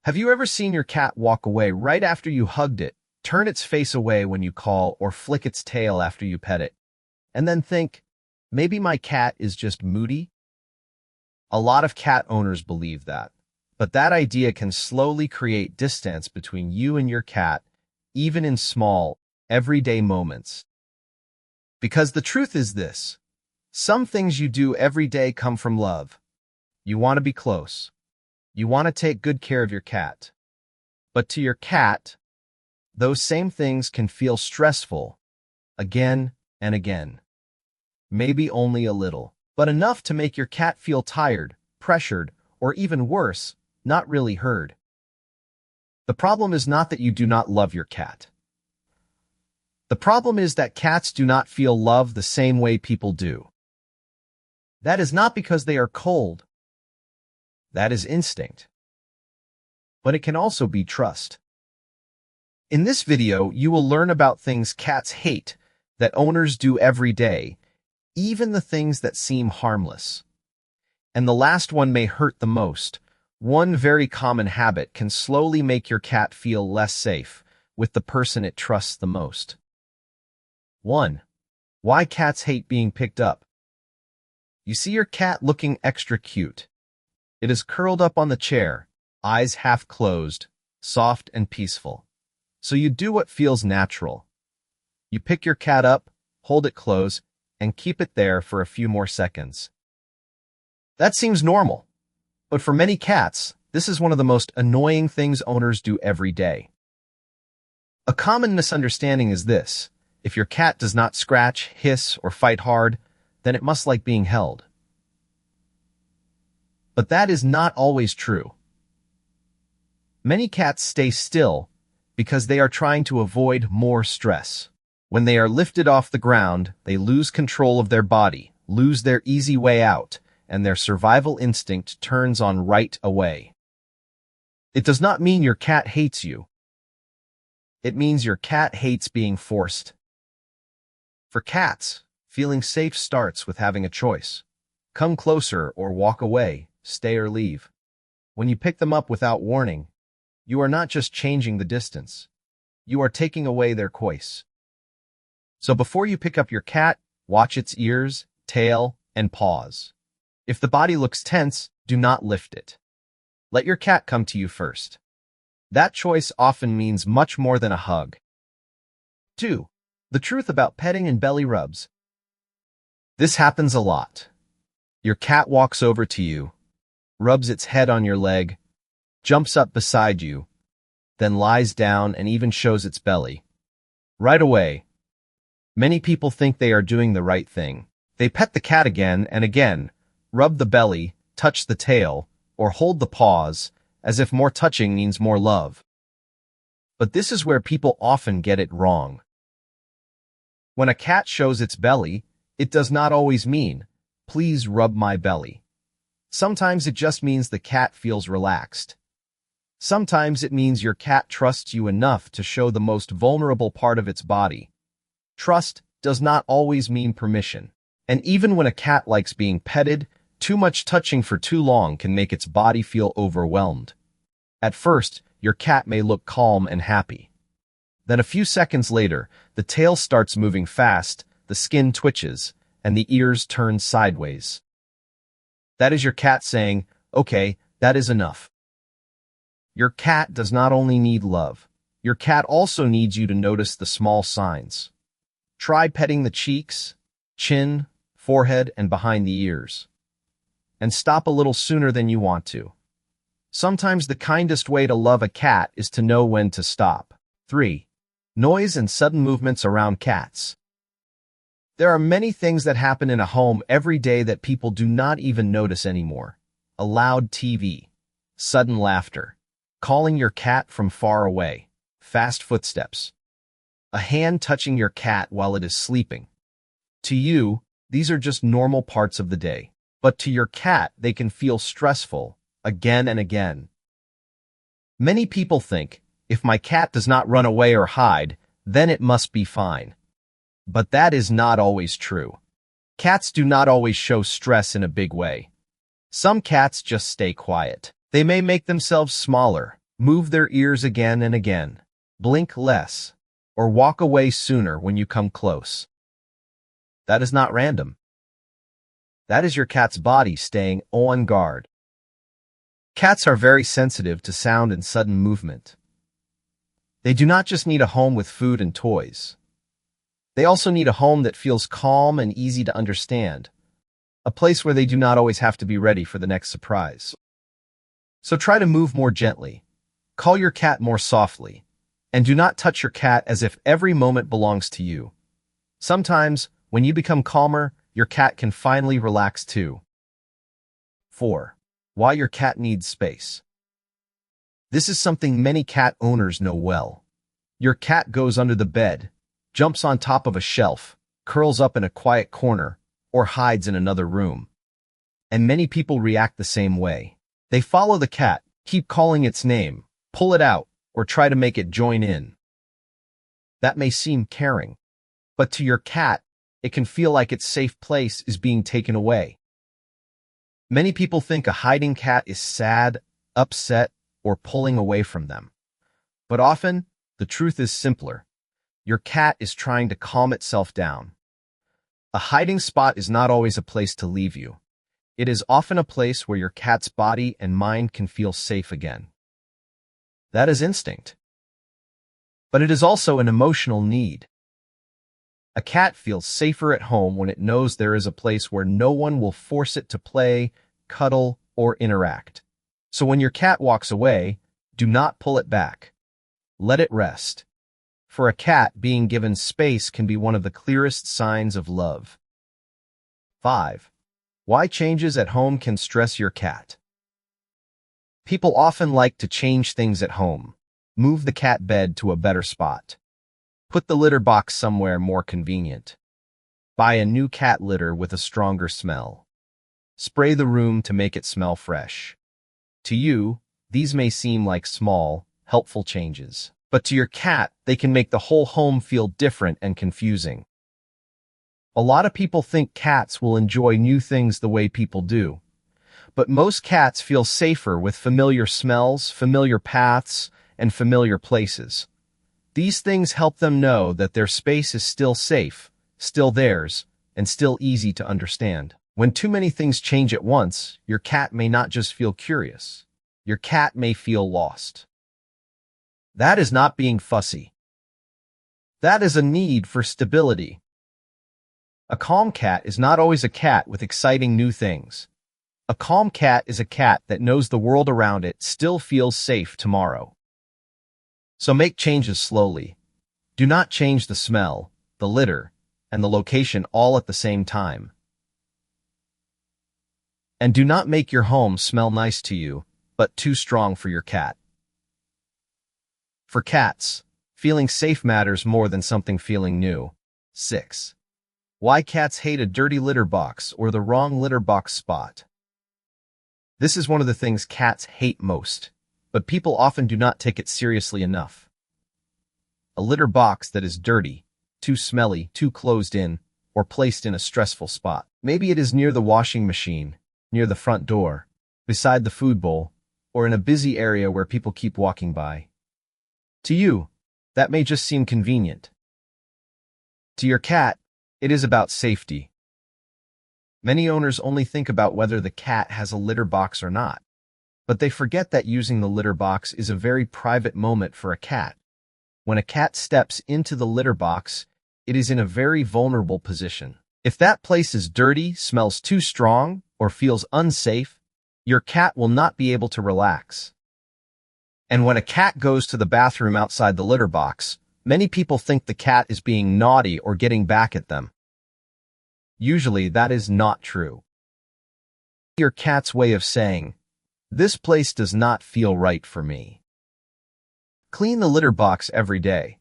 Have you ever seen your cat walk away right after you hugged it, turn its face away when you call, or flick its tail after you pet it, and then think, maybe my cat is just moody? A lot of cat owners believe that, but that idea can slowly create distance between you and your cat, even in small, everyday moments. Because the truth is this: some things you do every day come from love. You want to be close. You want to take good care of your cat. But to your cat, those same things can feel stressful, again and again. Maybe only a little, but enough to make your cat feel tired, pressured, or even worse, not really heard. The problem is not that you do not love your cat. The problem is that cats do not feel love the same way people do. That is not because they are cold. That is instinct. But it can also be trust. In this video, you will learn about things cats hate that owners do every day, even the things that seem harmless. And the last one may hurt the most. One very common habit can slowly make your cat feel less safe with the person it trusts the most. 1. Why cats hate being picked up. You see your cat looking extra cute. It is curled up on the chair, eyes half closed, soft and peaceful. So you do what feels natural. You pick your cat up, hold it close, and keep it there for a few more seconds. That seems normal, but for many cats, this is one of the most annoying things owners do every day. A common misunderstanding is this: if your cat does not scratch, hiss, or fight hard, then it must like being held. But that is not always true. Many cats stay still because they are trying to avoid more stress. When they are lifted off the ground, they lose control of their body, lose their easy way out, and their survival instinct turns on right away. It does not mean your cat hates you. It means your cat hates being forced. For cats, feeling safe starts with having a choice. Come closer or walk away, stay or leave. When you pick them up without warning, you are not just changing the distance. You are taking away their choice. So before you pick up your cat, watch its ears, tail, and paws. If the body looks tense, do not lift it. Let your cat come to you first. That choice often means much more than a hug. 2. The truth about petting and belly rubs. This happens a lot. Your cat walks over to you, rubs its head on your leg, jumps up beside you, then lies down and even shows its belly. Right away, many people think they are doing the right thing. They pet the cat again and again, rub the belly, touch the tail, or hold the paws, as if more touching means more love. But this is where people often get it wrong. When a cat shows its belly, it does not always mean, "Please rub my belly." Sometimes it just means the cat feels relaxed. Sometimes it means your cat trusts you enough to show the most vulnerable part of its body. Trust does not always mean permission. And even when a cat likes being petted, too much touching for too long can make its body feel overwhelmed. At first, your cat may look calm and happy. Then a few seconds later, the tail starts moving fast, the skin twitches, and the ears turn sideways. That is your cat saying, "Okay, that is enough." Your cat does not only need love. Your cat also needs you to notice the small signs. Try petting the cheeks, chin, forehead, and behind the ears. And stop a little sooner than you want to. Sometimes the kindest way to love a cat is to know when to stop. 3. Noise and sudden movements around cats. There are many things that happen in a home every day that people do not even notice anymore. A loud TV, sudden laughter, calling your cat from far away, fast footsteps, a hand touching your cat while it is sleeping. To you, these are just normal parts of the day. But to your cat, they can feel stressful, again and again. Many people think, if my cat does not run away or hide, then it must be fine. But that is not always true. Cats do not always show stress in a big way. Some cats just stay quiet. They may make themselves smaller, move their ears again and again, blink less, or walk away sooner when you come close. That is not random. That is your cat's body staying on guard. Cats are very sensitive to sound and sudden movement. They do not just need a home with food and toys. They also need a home that feels calm and easy to understand, a place where they do not always have to be ready for the next surprise. So try to move more gently, call your cat more softly, and do not touch your cat as if every moment belongs to you. Sometimes, when you become calmer, your cat can finally relax too. 4. Why your cat needs space. This is something many cat owners know well. Your cat goes under the bed, jumps on top of a shelf, curls up in a quiet corner, or hides in another room. And many people react the same way. They follow the cat, keep calling its name, pull it out, or try to make it join in. That may seem caring, but to your cat, it can feel like its safe place is being taken away. Many people think a hiding cat is sad, upset, or pulling away from them. But often, the truth is simpler. Your cat is trying to calm itself down. A hiding spot is not always a place to leave you. It is often a place where your cat's body and mind can feel safe again. That is instinct. But it is also an emotional need. A cat feels safer at home when it knows there is a place where no one will force it to play, cuddle, or interact. So when your cat walks away, do not pull it back. Let it rest. For a cat, being given space can be one of the clearest signs of love. 5. Why changes at home can stress your cat. People often like to change things at home. Move the cat bed to a better spot. Put the litter box somewhere more convenient. Buy a new cat litter with a stronger smell. Spray the room to make it smell fresh. To you, these may seem like small, helpful changes. But to your cat, they can make the whole home feel different and confusing. A lot of people think cats will enjoy new things the way people do. But most cats feel safer with familiar smells, familiar paths, and familiar places. These things help them know that their space is still safe, still theirs, and still easy to understand. When too many things change at once, your cat may not just feel curious. Your cat may feel lost. That is not being fussy. That is a need for stability. A calm cat is not always a cat with exciting new things. A calm cat is a cat that knows the world around it still feels safe tomorrow. So make changes slowly. Do not change the smell, the litter, and the location all at the same time. And do not make your home smell nice to you, but too strong for your cat. For cats, feeling safe matters more than something feeling new. 6. Why cats hate a dirty litter box or the wrong litter box spot. This is one of the things cats hate most, but people often do not take it seriously enough. A litter box that is dirty, too smelly, too closed in, or placed in a stressful spot. Maybe it is near the washing machine, near the front door, beside the food bowl, or in a busy area where people keep walking by. To you, that may just seem convenient. To your cat, it is about safety. Many owners only think about whether the cat has a litter box or not, but they forget that using the litter box is a very private moment for a cat. When a cat steps into the litter box, it is in a very vulnerable position. If that place is dirty, smells too strong, or feels unsafe, your cat will not be able to relax. And when a cat goes to the bathroom outside the litter box, many people think the cat is being naughty or getting back at them. Usually, that is not true. Your cat's way of saying, "This place does not feel right for me." Clean the litter box every day.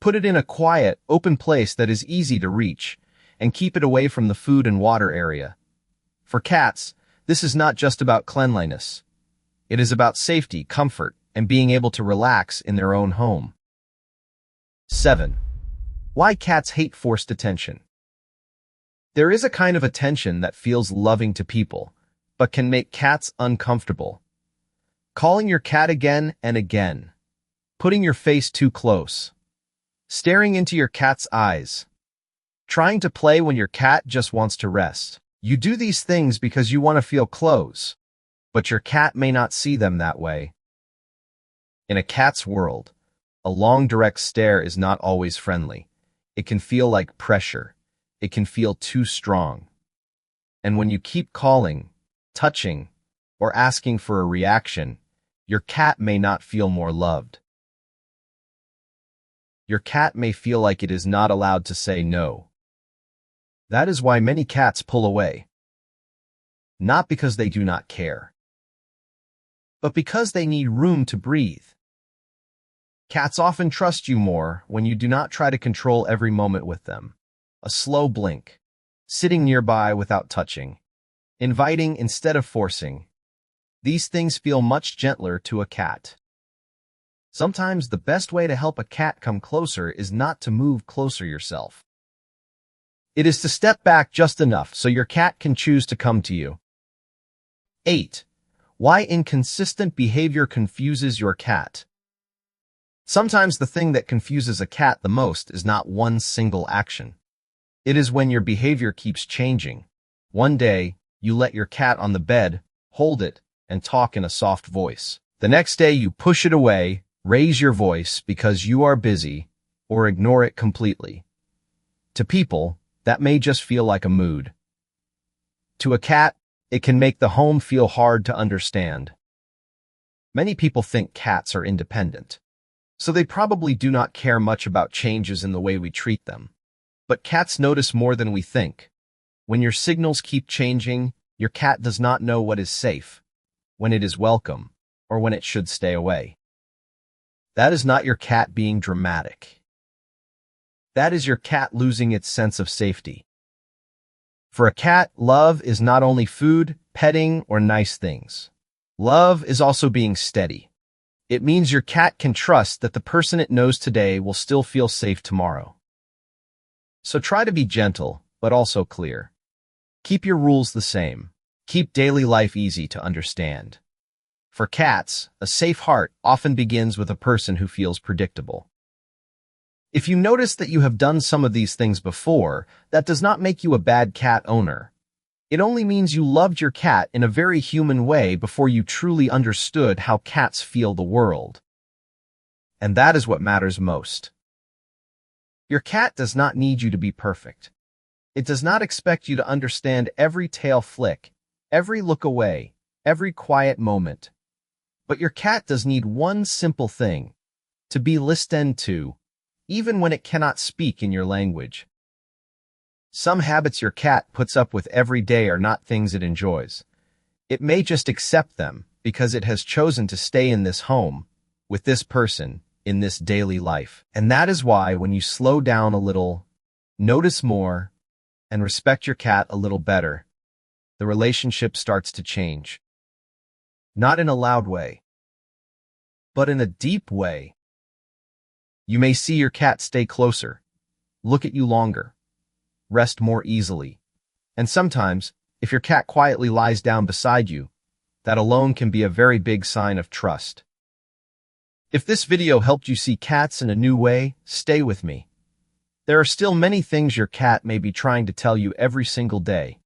Put it in a quiet, open place that is easy to reach, and keep it away from the food and water area. For cats, this is not just about cleanliness. It is about safety, comfort, and being able to relax in their own home. 7. Why cats hate forced attention. There is a kind of attention that feels loving to people, but can make cats uncomfortable. calling your cat again and again, putting your face too close, staring into your cat's eyes, trying to play when your cat just wants to rest. You do these things because you want to feel close, but your cat may not see them that way. In a cat's world, a long direct stare is not always friendly. It can feel like pressure. It can feel too strong. And when you keep calling, touching, or asking for a reaction, your cat may not feel more loved. Your cat may feel like it is not allowed to say no. That is why many cats pull away. Not because they do not care, but because they need room to breathe. Cats often trust you more when you do not try to control every moment with them. A slow blink, sitting nearby without touching, inviting instead of forcing. These things feel much gentler to a cat. Sometimes the best way to help a cat come closer is not to move closer yourself. It is to step back just enough so your cat can choose to come to you. 8. Why inconsistent behavior confuses your cat. Sometimes the thing that confuses a cat the most is not one single action. It is when your behavior keeps changing. One day, you let your cat on the bed, hold it, and talk in a soft voice. The next day, you push it away, raise your voice because you are busy, or ignore it completely. To people, that may just feel like a mood. To a cat, it can make the home feel hard to understand. Many people think cats are independent, so they probably do not care much about changes in the way we treat them. But cats notice more than we think. When your signals keep changing, your cat does not know what is safe, when it is welcome, or when it should stay away. That is not your cat being dramatic. That is your cat losing its sense of safety. For a cat, love is not only food, petting, or nice things. Love is also being steady. It means your cat can trust that the person it knows today will still feel safe tomorrow. So try to be gentle, but also clear. Keep your rules the same. Keep daily life easy to understand. For cats, a safe heart often begins with a person who feels predictable. If you notice that you have done some of these things before, that does not make you a bad cat owner. It only means you loved your cat in a very human way before you truly understood how cats feel the world. And that is what matters most. Your cat does not need you to be perfect. It does not expect you to understand every tail flick, every look away, every quiet moment. But your cat does need one simple thing: to be listened to, even when it cannot speak in your language. Some habits your cat puts up with every day are not things it enjoys. It may just accept them because it has chosen to stay in this home, with this person, in this daily life. And that is why when you slow down a little, notice more, and respect your cat a little better, the relationship starts to change. Not in a loud way, but in a deep way. You may see your cat stay closer, look at you longer, rest more easily. And sometimes, if your cat quietly lies down beside you, that alone can be a very big sign of trust. If this video helped you see cats in a new way, stay with me. There are still many things your cat may be trying to tell you every single day.